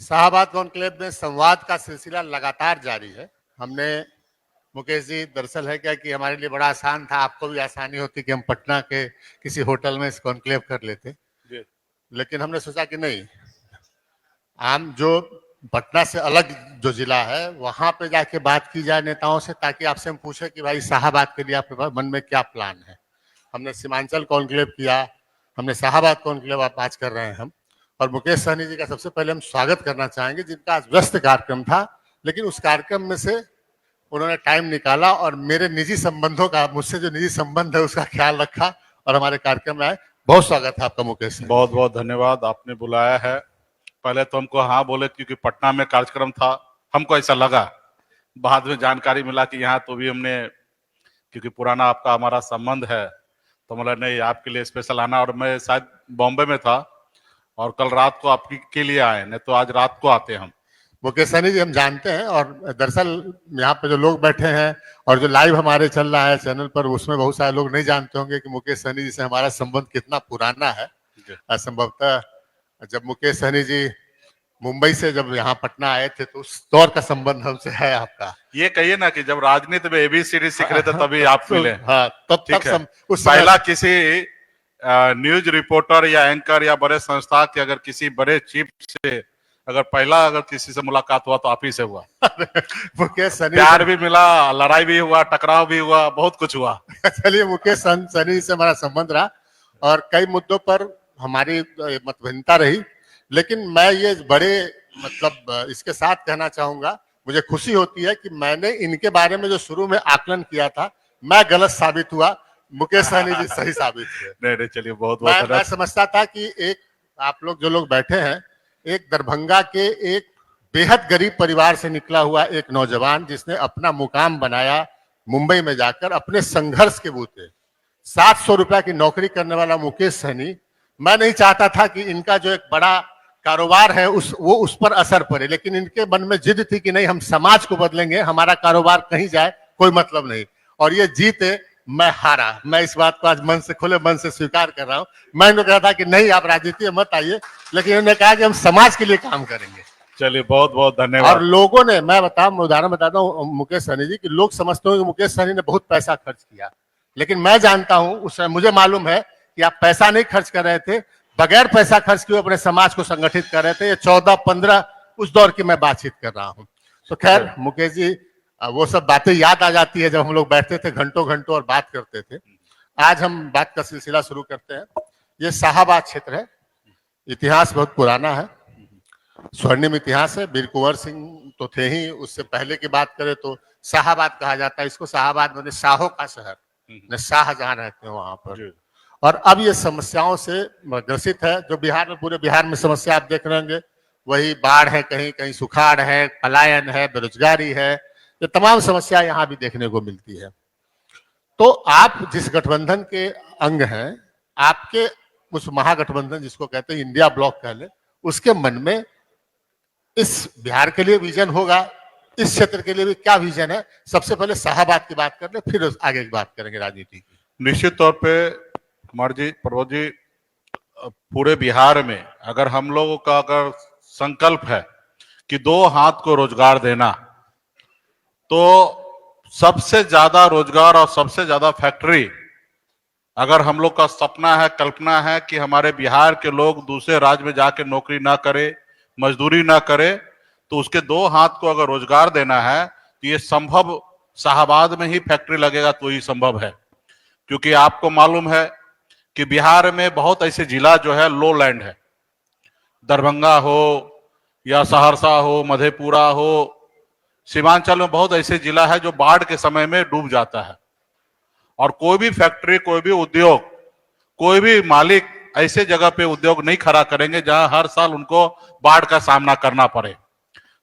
Shahabad conclave में संवाद का सिलसिला लगातार जारी है। हमने मुकेश जी, दरअसल है क्या कि हमारे लिए बड़ा आसान था, आपको भी आसानी होती कि हम पटना के किसी होटल में इस कॉन्क्लेव कर लेते, लेकिन हमने सोचा कि नहीं, आम जो पटना से अलग जो जिला है वहां पे जाके बात की जाए नेताओं से, ताकि आपसे हम पूछे कि भाई शाहबाद के लिए आपके मन में क्या प्लान है। हमने सीमांचल कॉन्क्लेव किया, हमने शाहबाद कॉन्क्लेव आज कर रहे हैं हम। और मुकेश सहनी जी का सबसे पहले हम स्वागत करना चाहेंगे, जिनका आज व्यस्त कार्यक्रम था, लेकिन उस कार्यक्रम में से उन्होंने टाइम निकाला और मेरे निजी संबंधों का, मुझसे जो निजी संबंध है उसका ख्याल रखा और हमारे कार्यक्रम में आए। बहुत स्वागत है आपका मुकेश। बहुत बहुत धन्यवाद, आपने बुलाया है। पहले तो हमको हाँ बोले क्योंकि पटना में कार्यक्रम था, हमको ऐसा लगा। बाद में जानकारी मिला कि यहाँ तो भी हमने, क्योंकि पुराना आपका हमारा संबंध है, तो मतलब नहीं, आपके लिए स्पेशल आना। और मैं शायद बॉम्बे में था और कल रात को आपके के लिए आए, नहीं तो आज रात को आते हम। मुकेश सहनी जी हम जानते हैं, और दरअसल यहाँ पे जो लोग बैठे हैं और जो लाइव हमारे चल रहा है चैनल पर, उसमें बहुत सारे लोग नहीं जानते होंगे कि मुकेश सहनी जी से हमारा संबंध कितना पुराना है। संभवतः जब मुकेश सहनी जी मुंबई से जब यहाँ पटना आए थे तो उस दौर का संबंध हमसे है आपका। ये कहिए ना कि जब राजनीति में ABCD सीख रहे थे तभी आप मिले। हाँ, तब ठीक है। उस पहला किसी न्यूज रिपोर्टर या एंकर या बड़े संस्था के अगर किसी बड़े चीफ से अगर किसी से मुलाकात हुआ तो आप ही से हुआ। मुकेश सहनी, प्यार भी मिला, लड़ाई भी हुआ, टकराव भी हुआ, बहुत कुछ हुआ। चलिए, मुकेश सहनी से हमारा संबंध रहा और कई मुद्दों पर हमारी मतभेदता रही, लेकिन मैं ये बड़े मतलब इसके साथ कहना चाहूंगा, मुझे खुशी होती है कि मैंने इनके बारे में जो शुरू में आकलन किया था, मैं गलत साबित हुआ, मुकेश सहनी जी सही साबित हुए। नहीं, चलिए, बहुत बहुत मैं समझता था कि एक आप लोग जो लोग बैठे हैं, एक दरभंगा के एक बेहद गरीब परिवार से निकला हुआ एक नौजवान, जिसने अपना मुकाम बनाया मुंबई में जाकर अपने संघर्ष के बूते 700 रुपया की नौकरी करने वाला मुकेश सहनी। मैं नहीं चाहता था कि इनका जो एक बड़ा कारोबार है उस पर असर पड़े, लेकिन इनके मन में जिद थी कि नहीं, हम समाज को बदलेंगे, हमारा कारोबार कहीं जाए कोई मतलब नहीं। और ये जीते, मैं हारा। मैं इस बात को आज मन से, खुले मन से स्वीकार कर रहा हूँ। मैंने कहा था कि नहीं, आप राजनीति में मत आइए, लेकिन उन्होंने कहा कि हम समाज के लिए काम करेंगे। चलिए, बहुत बहुत धन्यवाद। और लोगों ने, मैं उदाहरण बताता हूँ मुकेश सहनी जी, कि लोग समझते हो कि मुकेश सहनी ने बहुत पैसा खर्च किया, लेकिन मैं जानता हूं, उस समय मुझे मालूम है कि आप पैसा नहीं खर्च कर रहे थे, बगैर पैसा खर्च किए अपने समाज को संगठित कर रहे थे। ये 14-15 उस दौर की मैं बातचीत कर रहा हूं। तो खैर मुकेश जी, वो सब बातें याद आ जाती है जब हम लोग बैठते थे घंटों घंटों और बात करते थे। आज हम बात का सिलसिला शुरू करते हैं। ये शाहबाद क्षेत्र है, इतिहास बहुत पुराना है, स्वर्णिम इतिहास है। वीर कुंवर सिंह तो थे ही, उससे पहले की बात करें तो शाहबाद कहा जाता है इसको। शाहबाद मतलब शाहों का शहर, शाह जहां रहते हैं वहां पर। और अब ये समस्याओं से ग्रसित है, जो बिहार में, पूरे बिहार में समस्या आप देख रहे होंगे, वही बाढ़ है, कहीं कहीं सुखाड़ है, पलायन है, बेरोजगारी है, ये तमाम समस्या यहाँ भी देखने को मिलती है। तो आप जिस गठबंधन के अंग हैं, आपके उस महागठबंधन जिसको कहते हैं इंडिया ब्लॉक कह ले, उसके मन में इस बिहार के लिए विजन होगा, इस क्षेत्र के लिए भी क्या विजन है? सबसे पहले शाहबाद की बात कर ले, फिर आगे की बात करेंगे राजनीति की। निश्चित तौर पे कुमार जी, प्रबोध जी, पूरे बिहार में अगर हम लोगों का अगर संकल्प है कि 2 हाथ को रोजगार देना, तो सबसे ज्यादा रोजगार और सबसे ज्यादा फैक्ट्री अगर हम लोग का सपना है, कल्पना है कि हमारे बिहार के लोग दूसरे राज्य में जाके नौकरी ना करे, मजदूरी ना करे, तो उसके 2 हाथ को अगर रोजगार देना है तो ये संभव शाहबाद में ही फैक्ट्री लगेगा तो ही संभव है। क्योंकि आपको मालूम है कि बिहार में बहुत ऐसे जिला जो है लो लैंड है, दरभंगा हो या सहरसा हो, मधेपुरा हो, सीमांचल में बहुत ऐसे जिला है जो बाढ़ के समय में डूब जाता है। और कोई भी फैक्ट्री, कोई भी उद्योग, कोई भी मालिक ऐसे जगह पे उद्योग नहीं खड़ा करेंगे जहां हर साल उनको बाढ़ का सामना करना पड़े।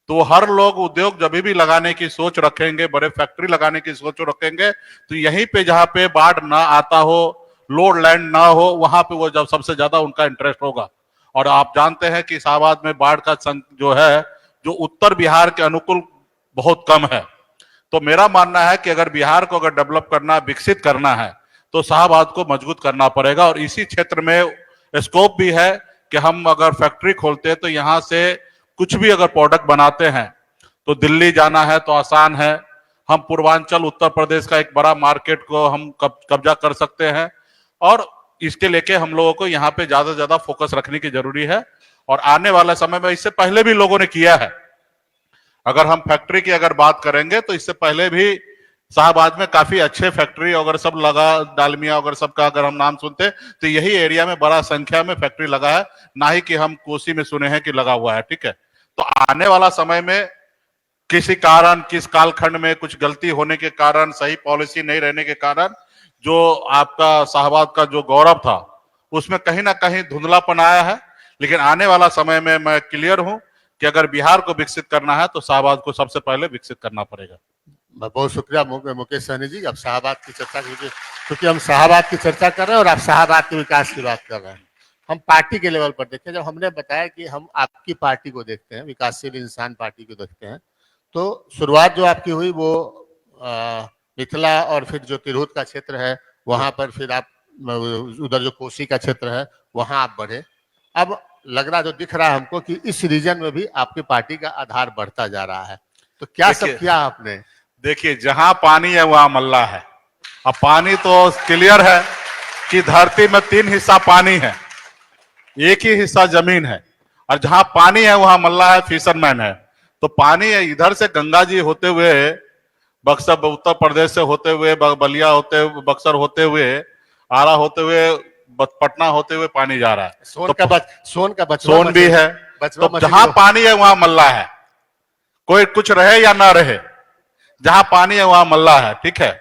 तो हर लोग उद्योग जब भी लगाने की सोच रखेंगे, बड़े फैक्ट्री लगाने की सोच रखेंगे, तो यहीं पे जहां पे बाढ़ ना आता हो, लोड लैंड ना हो, वहां पे वो जब सबसे ज्यादा उनका इंटरेस्ट होगा। और आप जानते हैं कि शाहबाद में बाढ़ का जो है, जो उत्तर बिहार के अनुकूल बहुत कम है। तो मेरा मानना है कि अगर बिहार को अगर डेवलप करना, विकसित करना है, तो शाहबाद को मजबूत करना पड़ेगा। और इसी क्षेत्र में स्कोप भी है कि हम अगर फैक्ट्री खोलते हैं तो यहाँ से कुछ भी अगर प्रोडक्ट बनाते हैं तो दिल्ली जाना है तो आसान है। हम पूर्वांचल उत्तर प्रदेश का एक बड़ा मार्केट को हम कब्जा कर सकते हैं, और इसके लेके हम लोगों को यहाँ पे ज्यादा से ज्यादा फोकस रखने की जरूरी है। और आने वाला समय में, इससे पहले भी लोगों ने किया है, अगर हम फैक्ट्री की अगर बात करेंगे तो इससे पहले भी शाहबाद में काफी अच्छे फैक्ट्री अगर सब लगा, डालमिया अगर सबका अगर हम नाम सुनते तो यही एरिया में बड़ा संख्या में फैक्ट्री लगा है, ना ही कि हम कोसी में सुने हैं कि लगा हुआ है। ठीक है, तो आने वाला समय में किसी कारण, किस कालखंड में कुछ गलती होने के कारण, सही पॉलिसी नहीं रहने के कारण जो आपका शाहबाद का जो गौरव था उसमें कहीं ना कहीं धुंधलापन आया है। लेकिन आने वाला समय में मैं क्लियर हूं कि अगर बिहार को विकसित करना है तो शाहबाद को सबसे पहले विकसित करना पड़ेगा। बहुत शुक्रिया मुकेश सहनी जी। अब शाहबाद की चर्चा, क्योंकि हम शाहबाद की चर्चा कर रहे हैं और आप शाहबाद के विकास की बात कर रहे हैं। हम पार्टी के लेवल पर देखें, जब हमने बताया कि हम आपकी पार्टी को देखते हैं, विकासशील इंसान पार्टी को देखते हैं, तो शुरुआत जो आपकी हुई वो मिथिला और फिर जो तिरहुत का क्षेत्र है वहां पर, फिर आप उधर जो कोसी का क्षेत्र है वहां आप बढ़े। अब लग रहा, जो दिख रहा है हमको, कि इस रीजन में भी आपकी पार्टी का आधार बढ़ता जा रहा है। तो क्या सब किया आपने? देखिए, जहां पानी है वहां मल्ला है। अब पानी तो क्लियर है कि धरती में 3 हिस्सा पानी है, एक ही हिस्सा जमीन है, और जहां पानी है वहां मल्ला है, फिशरमैन है। तो पानी है, इधर से गंगा जी होते हुए बक्सर, उत्तर प्रदेश से होते हुए बलिया होते हुए, बक्सर होते हुए, आरा होते हुए, पटना होते हुए पानी जा रहा है। सोन भी है। तो जहां पानी है वहां मल्ला है, कोई कुछ रहे या ना रहे, जहां पानी है वहां मल्ला है। ठीक है,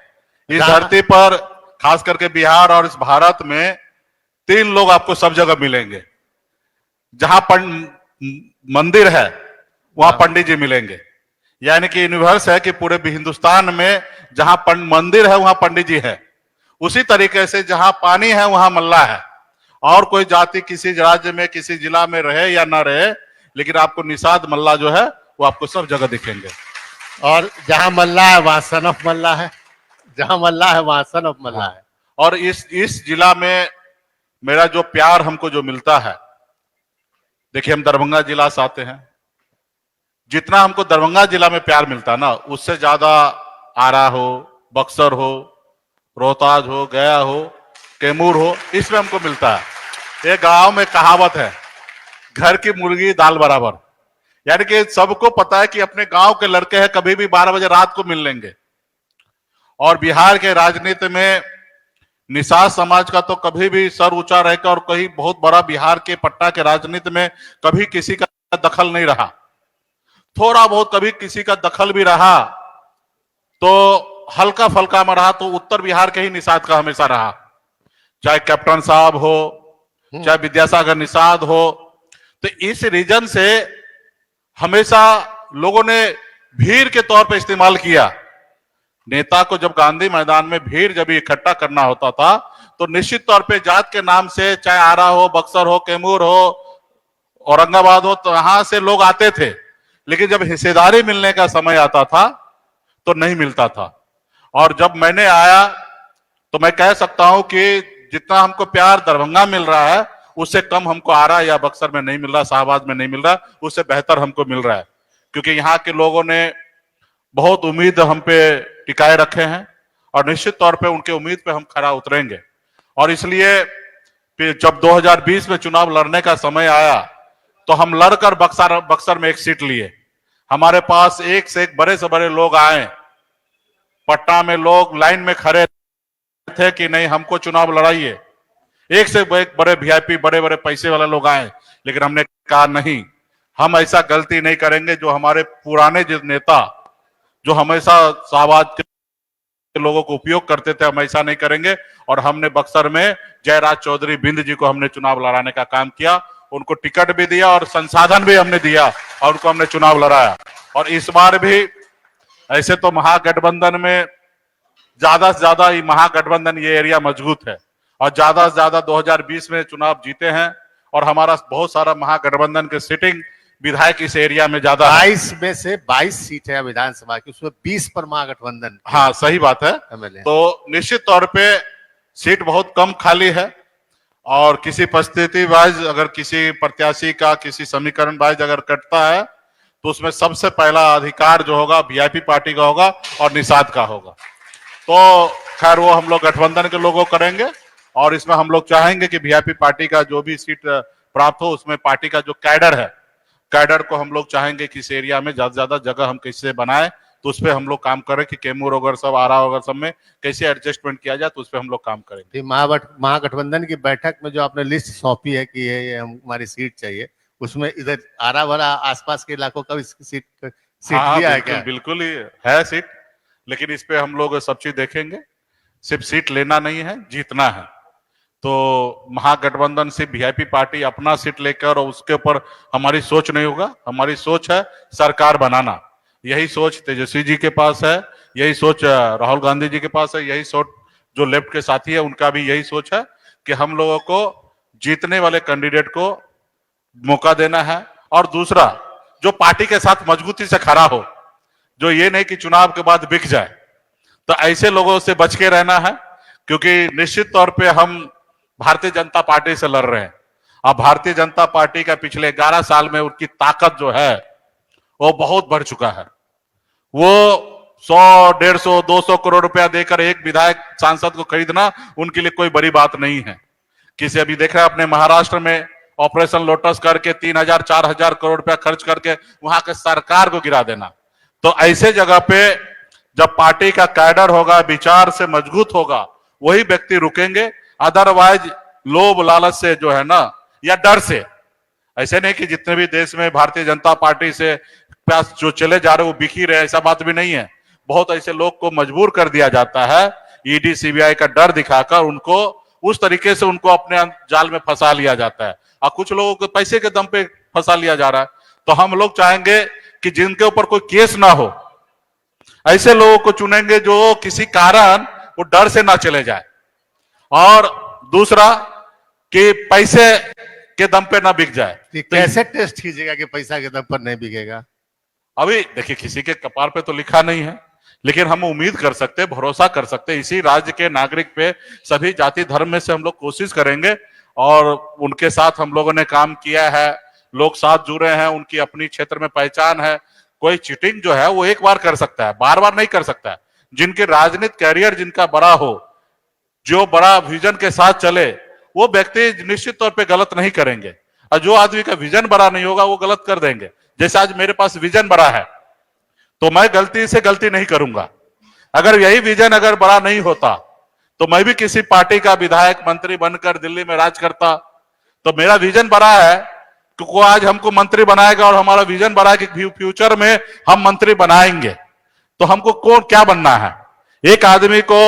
इस धरती पर खास करके बिहार और इस भारत में 3 लोग आपको सब जगह मिलेंगे। जहां मंदिर है वहां पंडित जी मिलेंगे, यानी कि यूनिवर्स है कि पूरे हिंदुस्तान में जहां मंदिर है वहां पंडित जी है। उसी तरीके से जहां पानी है वहां मल्ला है। और कोई जाति किसी राज्य में, किसी जिला में रहे या ना रहे, लेकिन आपको निषाद मल्ला जो है वो आपको सब जगह दिखेंगे। और जहां मल्ला है वहां सन ऑफ मल्ला है, जहां मल्ला है वहां सन ऑफ मल्ला है। और इस जिला में मेरा जो प्यार हमको जो मिलता है, देखिए हम दरभंगा जिला से आते हैं, जितना हमको दरभंगा जिला में प्यार मिलता है ना, उससे ज्यादा आरा हो, बक्सर हो, रोहतास हो, गया हो, कैमूर हो, इसमें हमको मिलता है। एक गांव में कहावत है, घर की मुर्गी दाल बराबर, यानी कि सबको पता है कि अपने गांव के लड़के हैं, कभी भी 12 बजे रात को मिल लेंगे। और बिहार के राजनीति में निषाद समाज का तो कभी भी सर ऊंचा रहेगा, और कहीं बहुत बड़ा बिहार के पटना के राजनीति में कभी किसी का दखल नहीं रहा। थोड़ा बहुत कभी किसी का दखल भी रहा तो हल्का फल्का में रहा, तो उत्तर बिहार के ही निषाद का हमेशा रहा, चाहे कैप्टन साहब हो, चाहे विद्यासागर निषाद हो। तो इस रीजन से हमेशा लोगों ने भीड़ के तौर पे इस्तेमाल किया। नेता को जब गांधी मैदान में भीड़ जब इकट्ठा करना होता था तो निश्चित तौर पे जात के नाम से, चाहे आरा हो, बक्सर हो, कैमूर हो, औरंगाबाद हो, तो यहां से लोग आते थे। लेकिन जब हिस्सेदारी मिलने का समय आता था तो नहीं मिलता था। और जब मैंने आया तो मैं कह सकता हूं कि जितना हमको प्यार दरभंगा मिल रहा है उससे कम हमको आरा या बक्सर में नहीं मिल रहा, शाहबाद में नहीं मिल रहा, उससे बेहतर हमको मिल रहा है। क्योंकि यहाँ के लोगों ने बहुत उम्मीद हम पे टिकाए रखे हैं, और निश्चित तौर पे उनके उम्मीद पे हम खरा उतरेंगे। और इसलिए फिर जब 2020 में चुनाव लड़ने का समय आया तो हम लड़कर बक्सर में एक सीट लिए। हमारे पास एक से एक बड़े से बड़े लोग आए, पटना में लोग लाइन में खड़े थे कि नहीं हमको चुनाव लड़ाइए। एक से एक बड़े वीआईपी, बड़े बड़े पैसे वाले लोग आए, लेकिन हमने कहा नहीं, हम ऐसा गलती नहीं करेंगे जो हमारे पुराने जो नेता जो हमेशा शाहबाद के लोगों को उपयोग करते थे, हम ऐसा नहीं करेंगे। और हमने बक्सर में जयराज चौधरी बिंद जी को हमने चुनाव लड़ाने का काम किया, उनको टिकट भी दिया और संसाधन भी हमने दिया, और उनको हमने चुनाव लड़ाया। और इस बार भी ऐसे तो महागठबंधन में ज्यादा से ज्यादा महागठबंधन ये एरिया मजबूत है, और ज्यादा से ज्यादा 2020 में चुनाव जीते हैं, और हमारा बहुत सारा महागठबंधन के सिटिंग विधायक इस एरिया में ज्यादा 22 में से 22 सीट है विधानसभा की, उसमें 20 पर महागठबंधन। हाँ, सही बात है। तो निश्चित तौर पे सीट बहुत कम खाली है, और किसी परिस्थिति वाइज अगर किसी प्रत्याशी का किसी समीकरण वाइज अगर कटता है तो उसमें सबसे पहला अधिकार जो होगा वीआईपी पार्टी का होगा और निषाद का होगा। तो खैर वो हम लोग गठबंधन के लोगों करेंगे और इसमें हम लोग चाहेंगे कि वीआईपी पार्टी का जो भी सीट प्राप्त हो उसमें पार्टी का जो कैडर है, कैडर को हम लोग चाहेंगे कि इस एरिया में ज्यादा से ज्यादा जगह हम कैसे बनाए, तो उस पर हम लोग काम करें कि कैमूर वगैरह सब आरा वगैरह सब में कैसे एडजस्टमेंट किया जाए, तो उस पर हम लोग काम करेंगे। ये महागठबंधन की बैठक में जो आपने लिस्ट सौंपी है कि ये हमारी सीट चाहिए, उसमें इधर आरा भरा आसपास के इलाकों का भी सीट हाँ, दिया है बिल्कुल क्या? बिल्कुल ही है सीट, लेकिन इस पे हम लोग सब चीज देखेंगे। सिर्फ सीट लेना नहीं है, जीतना है। तो महागठबंधन से वीआईपी पार्टी अपना सीट लेकर और उसके ऊपर हमारी सोच नहीं होगा। हमारी सोच है सरकार बनाना। यही सोच तेजस्वी जी के पास है, यही सोच राहुल गांधी जी के पास है, यही सोच जो लेफ्ट के साथी है उनका भी यही सोच है कि हम लोगों को जीतने वाले कैंडिडेट को मौका देना है। और दूसरा, जो पार्टी के साथ मजबूती से खड़ा हो, जो ये नहीं कि चुनाव के बाद बिक जाए, तो ऐसे लोगों से बच के रहना है। क्योंकि निश्चित तौर पे हम भारतीय जनता पार्टी से लड़ रहे हैं। अब भारतीय जनता पार्टी का पिछले 11 साल में उनकी ताकत जो है वो बहुत बढ़ चुका है। वो 100, 150, 200 करोड़ रुपया देकर एक विधायक सांसद को खरीदना उनके लिए कोई बड़ी बात नहीं है। किसी अभी देख रहे हैं अपने महाराष्ट्र में ऑपरेशन लोटस करके 3,000, 4,000 करोड़ रुपया खर्च करके वहां के सरकार को गिरा देना। तो ऐसे जगह पे जब पार्टी का कैडर होगा, विचार से मजबूत होगा, वही व्यक्ति रुकेंगे। अदरवाइज लोभ लालच से जो है ना, या डर से, ऐसे नहीं कि जितने भी देश में भारतीय जनता पार्टी से पास जो चले जा रहे वो बिक ही रहे, ऐसा बात भी नहीं है। बहुत ऐसे लोग को मजबूर कर दिया जाता है ईडी सीबीआई का डर दिखाकर, उनको उस तरीके से उनको अपने जाल में फंसा लिया जाता है और कुछ लोगों को पैसे के दम पे फंसा लिया जा रहा है। तो हम लोग चाहेंगे कि जिनके ऊपर कोई केस ना हो, ऐसे लोगों को चुनेंगे जो किसी कारण वो डर से ना चले जाए। और दूसरा कि पैसे के दम पे ना बिक जाए। तो कैसे टेस्ट कीजिएगा कि पैसा के दम पर नहीं बिकेगा? अभी देखिए, किसी के कपार पे तो लिखा नहीं है, लेकिन हम उम्मीद कर सकते, भरोसा कर सकते इसी राज्य के नागरिक पे। सभी जाति धर्म में से हम लोग कोशिश करेंगे और उनके साथ हम लोगों ने काम किया है, लोग साथ जुड़े हैं, उनकी अपनी क्षेत्र में पहचान है। कोई चीटिंग जो है वो एक बार कर सकता है, बार बार नहीं कर सकता है। जिनके राजनीतिक कैरियर जिनका बड़ा हो, जो बड़ा विजन के साथ चले, वो व्यक्ति निश्चित तौर पे गलत नहीं करेंगे। और जो आदमी का विजन बड़ा नहीं होगा वो गलत कर देंगे। जैसे आज मेरे पास विजन बड़ा है तो मैं गलती से गलती नहीं करूंगा। अगर यही विजन अगर बड़ा नहीं होता तो मैं भी किसी पार्टी का विधायक मंत्री बनकर दिल्ली में राज करता। तो मेरा विजन बड़ा है कि वो आज हमको मंत्री बनाएगा और हमारा विजन बड़ा है कि फ्यूचर में हम मंत्री बनाएंगे। तो हमको कौन क्या बनना है? एक आदमी को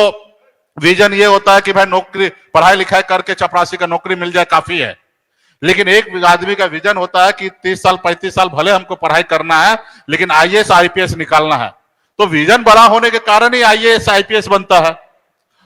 विजन ये होता है कि भाई नौकरी, पढ़ाई लिखाई करके चपरासी का नौकरी मिल जाए, काफी है। लेकिन एक आदमी का विजन होता है कि 30 साल 35 साल भले हमको पढ़ाई करना है, लेकिन आईएएस आईपीएस निकालना है। तो विजन बड़ा होने के कारण ही आईएएस आईपीएस बनता है।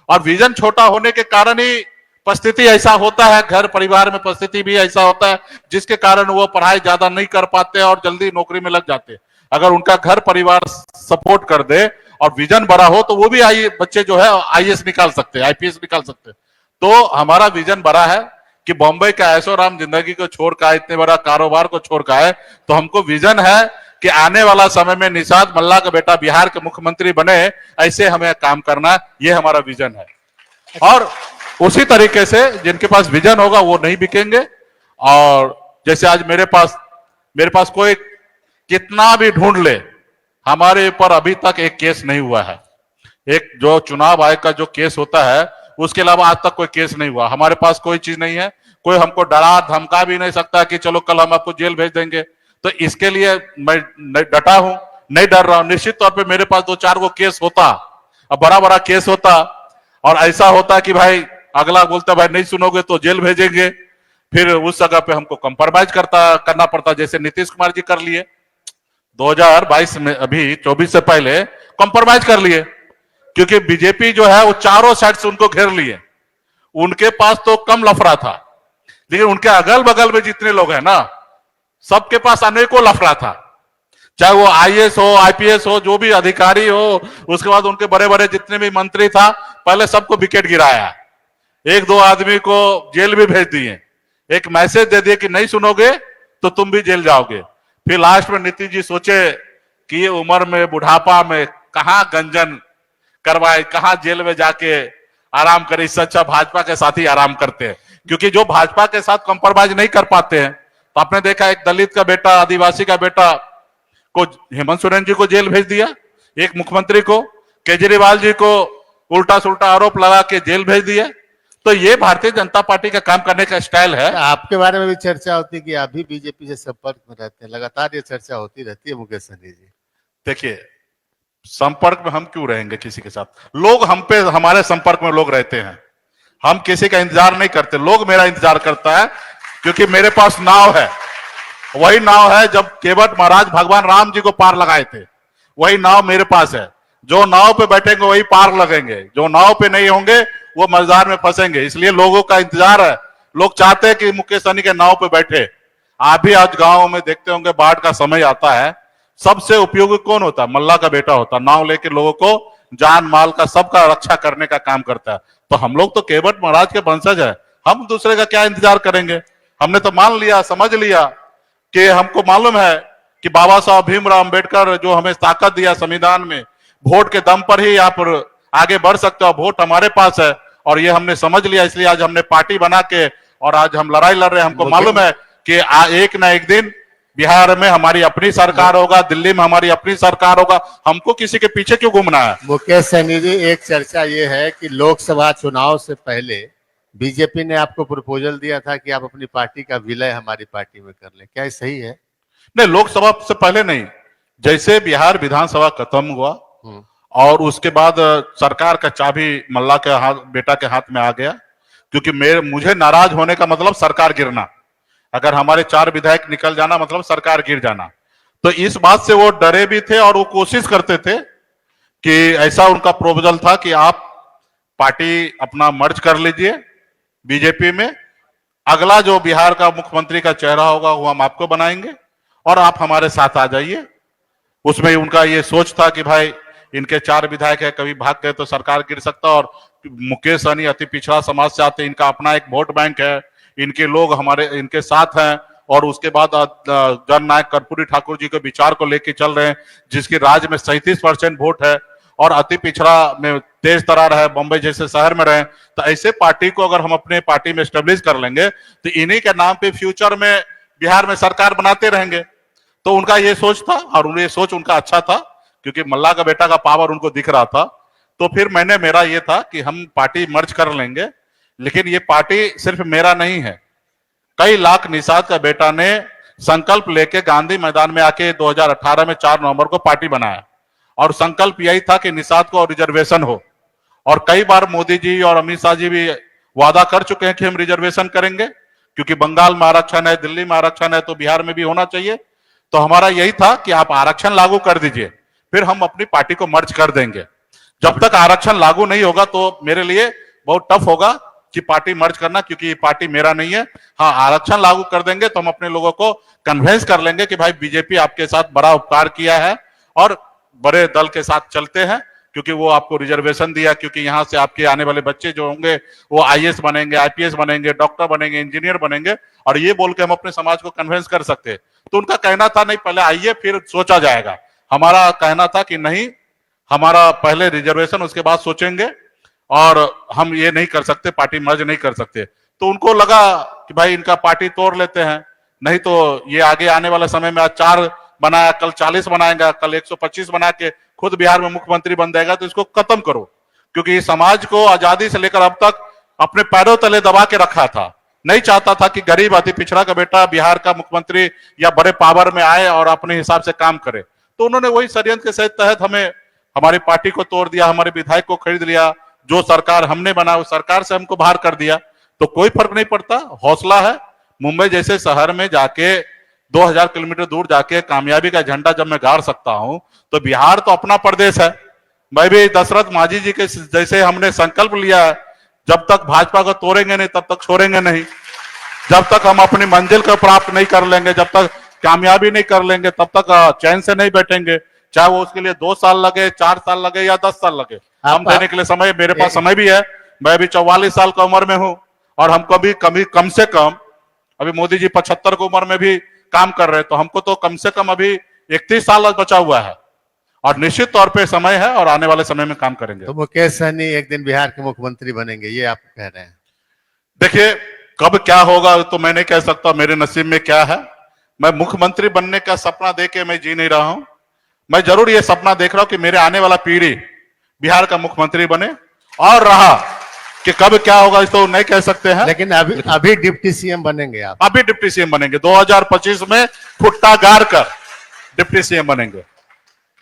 और विजन छोटा होने के कारण ही परिस्थिति ऐसा होता है, घर परिवार में परिस्थिति भी ऐसा होता है जिसके कारण वो पढ़ाई ज्यादा नहीं कर पाते और जल्दी नौकरी में लग जाते। अगर उनका घर परिवार सपोर्ट कर दे और विजन बड़ा हो तो वो भी बच्चे जो है आईएएस निकाल सकते हैं, आईपीएस निकाल सकते हैं। तो हमारा विजन बड़ा है कि बॉम्बे का ऐशोआराम जिंदगी को छोड़कर, इतने बड़ा कारोबार को छोड़कर है। तो हमको विजन है कि आने वाला समय में निषाद मल्ला का बेटा बिहार के मुख्यमंत्री बने, ऐसे हमें काम करना, ये हमारा विजन है। और उसी तरीके से जिनके पास विजन होगा वो नहीं बिकेंगे। और जैसे आज मेरे पास कोई कितना भी ढूंढ ले, हमारे ऊपर अभी तक एक केस नहीं हुआ है। एक जो चुनाव आयोग का जो केस होता है उसके अलावा आज तक कोई केस नहीं हुआ। हमारे पास कोई चीज नहीं है, कोई हमको डरा धमका भी नहीं सकता कि चलो कल हम आपको जेल भेज देंगे। तो इसके लिए मैं डटा हूं, नहीं डर रहा हूं। निश्चित तौर पे मेरे पास 2-4 गो केस होता, अब बड़ा बड़ा केस होता और ऐसा होता कि भाई अगला बोलता भाई नहीं सुनोगे तो जेल भेजेंगे, फिर उस जगह पे हमको कंप्रोमाइज करना पड़ता, जैसे नीतीश कुमार जी कर लिए 2022 में, अभी 24 से पहले कंप्रोमाइज कर लिए। क्योंकि बीजेपी जो है वो चारों साइड से उनको घेर लिए। उनके पास तो कम लफड़ा था, लेकिन उनके अगल बगल में जितने लोग हैं ना, सबके पास अनेकों लफड़ा था। चाहे वो आईएएस हो, आईपीएस हो, जो भी अधिकारी हो, उसके बाद उनके बड़े बड़े जितने भी मंत्री था, पहले सबको विकेट गिराया। एक दो आदमी को जेल भी भेज दिए, एक मैसेज दे दिए कि नहीं सुनोगे तो तुम भी जेल जाओगे। फिर लास्ट में नीतीश जी सोचे कि ये उम्र में बुढ़ापा में कहां गंजन करवाए, कहां जेल में जाके आराम करे, इससे अच्छा भाजपा के साथ ही आराम करते हैं। क्योंकि जो भाजपा के साथ कंप्रोमाइज नहीं कर पाते हैं, तो आपने देखा एक दलित का बेटा, आदिवासी का बेटा को हेमंत सोरेन जी को जेल भेज दिया, एक मुख्यमंत्री को, केजरीवाल जी को उल्टा सुल्टा आरोप लगा के जेल भेज दिया। तो ये भारतीय जनता पार्टी का काम करने का स्टाइल है। आपके बारे में भी चर्चा होती है कि आप भी बीजेपी से संपर्क में रहते हैं, लगातार ये चर्चा होती रहती है मुकेश सहनी जी। देखिए, संपर्क में हम क्यों रहेंगे किसी के साथ? लोग हम पे, हमारे संपर्क में लोग रहते हैं, हम किसी का इंतजार नहीं करते, लोग मेरा इंतजार करता है। क्योंकि मेरे पास नाव है, वही नाव है जब केवट महाराज भगवान राम जी को पार लगाए थे, वही नाव मेरे पास है। जो नाव पे बैठेंगे वही पार लगेंगे, जो नाव पे नहीं होंगे वो मझधार में फंसेंगे। इसलिए लोगों का इंतजार है, लोग चाहते हैं कि मुकेश सहनी के नाव पे बैठे। आप भी आज गांव में देखते होंगे, बाढ़ का समय आता है, सबसे उपयोगी कौन होता है? मल्ला का बेटा होता है, नाव लेके लोगों को जान माल का सबका रक्षा करने का काम करता है। तो हम लोग तो केवट महाराज के वंशज है, हम दूसरे का क्या इंतजार करेंगे? हमने तो मान लिया, समझ लिया कि हमको मालूम है कि बाबा साहब भीमराव अंबेडकर जो हमें ताकत दिया संविधान में, वोट के दम पर ही आप आगे बढ़ सकते हो, वोट हमारे पास है, और ये हमने समझ लिया। इसलिए आज हमने पार्टी बना के और आज हम लड़ाई लड़ रहे हैं। हमको मालूम है कि एक ना एक दिन बिहार में हमारी अपनी सरकार होगा, दिल्ली में हमारी अपनी सरकार होगा, हमको किसी के पीछे क्यों घूमना है? मुकेश सहनी जी, एक चर्चा ये है कि लोकसभा चुनाव से पहले बीजेपी ने आपको प्रपोजल दिया था कि आप अपनी पार्टी का विलय हमारी पार्टी में कर लें, क्या ये सही है? नहीं, लोकसभा से पहले नहीं, जैसे बिहार विधानसभा खत्म हुआ और उसके बाद सरकार का चाबी मल्ला के हाथ, बेटा के हाथ में आ गया। क्योंकि मुझे नाराज होने का मतलब सरकार गिरना, अगर हमारे 4 विधायक निकल जाना मतलब सरकार गिर जाना। तो इस बात से वो डरे भी थे और वो कोशिश करते थे कि ऐसा उनका प्रोपोजल था कि आप पार्टी अपना मर्ज कर लीजिए बीजेपी में, अगला जो बिहार का मुख्यमंत्री का चेहरा होगा वो हम आपको बनाएंगे और आप हमारे साथ आ जाइए। उसमें उनका ये सोच था कि भाई इनके 4 विधायक है, कभी भाग गए तो सरकार गिर सकता, और मुकेश सहनी अति पिछड़ा समाज से आते, इनका अपना एक वोट बैंक है, इनके लोग हमारे इनके साथ हैं। और उसके बाद जननायक कर्पूरी ठाकुर जी के विचार को लेकर चल रहे हैं, जिसकी राज्य में 37% वोट है और अति पिछड़ा में तेज तरार है, बंबई जैसे शहर में रहे। तो ऐसे पार्टी को अगर हम अपने पार्टी में स्टेब्लिश कर लेंगे तो इन्हीं के नाम पे फ्यूचर में बिहार में सरकार बनाते रहेंगे। तो उनका ये सोच था और ये सोच उनका अच्छा था, क्योंकि मल्ला का बेटा का पावर उनको दिख रहा था। तो फिर मेरा ये था कि हम पार्टी मर्ज कर लेंगे, लेकिन ये पार्टी सिर्फ मेरा नहीं है, कई लाख निषाद का बेटा ने संकल्प लेके गांधी मैदान में आके 2018 में 4 नवंबर को पार्टी बनाया, और संकल्प यही था कि निषाद को रिजर्वेशन हो। और कई बार मोदी जी और अमित शाह जी भी वादा कर चुके हैं कि हम रिजर्वेशन करेंगे, क्योंकि बंगाल में आरक्षण है, दिल्ली में आरक्षण है, तो बिहार में भी होना चाहिए। तो हमारा यही था कि आप आरक्षण लागू कर दीजिए, फिर हम अपनी पार्टी को मर्ज कर देंगे। जब तक आरक्षण लागू नहीं होगा तो मेरे लिए बहुत टफ होगा कि पार्टी मर्ज करना, क्योंकि ये पार्टी मेरा नहीं है। हाँ, आरक्षण लागू कर देंगे तो हम अपने लोगों को कन्विंस कर लेंगे कि भाई बीजेपी आपके साथ बड़ा उपकार किया है और बड़े दल के साथ चलते हैं, क्योंकि वो आपको रिजर्वेशन दिया, क्योंकि यहाँ से आपके आने वाले बच्चे जो होंगे वो आईएएस बनेंगे, आईपीएस बनेंगे, डॉक्टर बनेंगे, इंजीनियर बनेंगे, और ये बोल के हम अपने समाज को कन्विंस कर सकते हैं। तो उनका कहना था नहीं, पहले आइए फिर सोचा जाएगा। हमारा कहना था कि नहीं, हमारा पहले रिजर्वेशन, उसके बाद सोचेंगे, और हम ये नहीं कर सकते, पार्टी मर्ज नहीं कर सकते। तो उनको लगा कि भाई इनका पार्टी तोड़ लेते हैं, नहीं तो ये आगे आने वाले समय में आज 4 बनाया, कल 40 बनाएगा, कल 125 बना के खुद बिहार में मुख्यमंत्री बन जाएगा, तो इसको खत्म करो। क्योंकि समाज को आजादी से लेकर अब तक अपने पैरों तले दबा के रखा था, नहीं चाहता था कि गरीब अति पिछड़ा का बेटा बिहार का मुख्यमंत्री या बड़े पावर में आए और अपने हिसाब से काम करे। तो उन्होंने वही षड्यंत्र के तहत हमें, हमारी पार्टी को तोड़ दिया, हमारे विधायक को खरीद लिया, जो सरकार हमने बनाया उस सरकार से हमको बाहर कर दिया। तो कोई फर्क नहीं पड़ता, हौसला है। मुंबई जैसे शहर में जाके 2000 किलोमीटर दूर जाके कामयाबी का झंडा जब मैं गाड़ सकता हूं, तो बिहार तो अपना प्रदेश है। मैं भी दशरथ मांझी जी के जैसे हमने संकल्प लिया है, जब तक भाजपा को तोड़ेंगे नहीं तब तक छोड़ेंगे नहीं, जब तक हम अपनी मंजिल को प्राप्त नहीं कर लेंगे, जब तक कामयाबी नहीं कर लेंगे, तब तक चैन से नहीं बैठेंगे। चाहे वो उसके लिए 2 साल लगे, 4 साल लगे या 10 साल लगे, हम देने के लिए समय, मेरे पास समय भी है। मैं भी 44 साल की उम्र में हूं और हमको भी कम से कम अभी मोदी जी 75 की उम्र में भी काम कर रहे हैं, तो हमको तो कम से कम अभी 31 साल बचा हुआ है और निश्चित तौर पे समय है और आने वाले समय में काम करेंगे। तो मुकेश सहनी एक दिन बिहार के मुख्यमंत्री बनेंगे, ये आप कह रहे हैं? देखिए, कब क्या होगा तो मैं नहीं कह सकता, मेरे नसीब में क्या है। मैं मुख्यमंत्री बनने का सपना देख के मैं जी नहीं रहा हूं। मैं जरूर ये सपना देख रहा हूं कि मेरे आने वाला पीढ़ी बिहार का मुख्यमंत्री बने, और रहा कि कब क्या होगा इस तो नहीं कह सकते हैं। लेकिन अभी डिप्टी सीएम बनेंगे आप? अभी डिप्टी सीएम बनेंगे, 2025 में फुट्टा गाड़ कर डिप्टी सीएम बनेंगे।